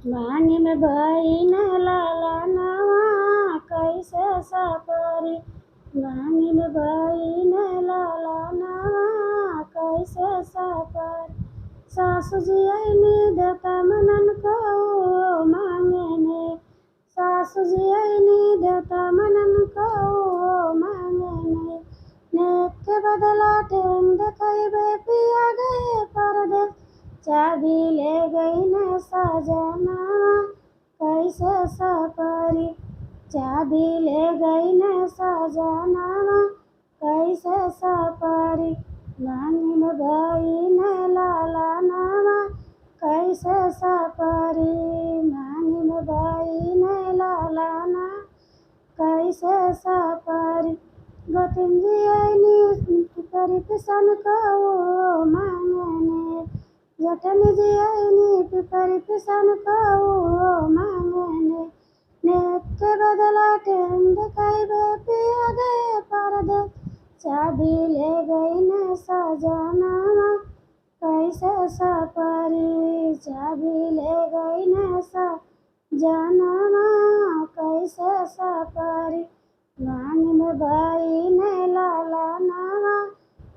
मांगी में बहिन लाला नवा कैसे सपरी। मांगी में बहिन लाला नवा कैसे सपरी। सासु जी आईनी देवता मनन को मांगने। सासु जी आईनी देवता मनन को मांगने। नेक के बदला टेम देखैबे पिया गए परदेस। चाबी ले गई न सजना कैसे सपरी। चाबी ले गई न सजना कैसे सपरी। मांगी में बहिन लाला नवा कैसे सपरी। मांगी में बहिन लाला ना कैसे सपरी। गोतिन जी आईनी पिपरी पिसन को मांगने। जटन जी आईनी पिपरी पिसन को मांगने। नेक के बदला टेम देखैबे पिया गए परदेस। चाबी ले गई न सजना कैसे सपरी। चाबी ले गई न सजना कैसे सपरी। मांगी में बहिन लाला नवा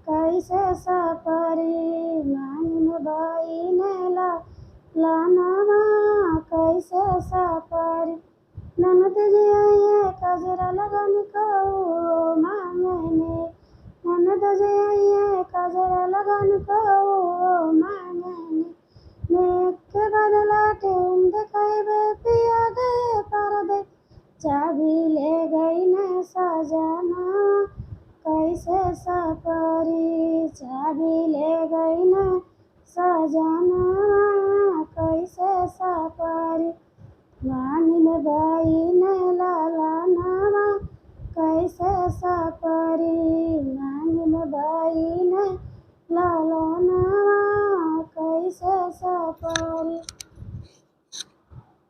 कैसे सपरी। मांगी में बहिन लाला नवा कैसे सपरी। ननद जी आइए कजरा लगन को मांगने। ननद जी आइए कजरा लगन को मांगने। नेक के बदला टेम देखैबे पिया गए परदेस। चाबी ले गई न सजना कैसे सपरी। चाबी ले गई न सजना कैसे सपरी। मांगी में बहिन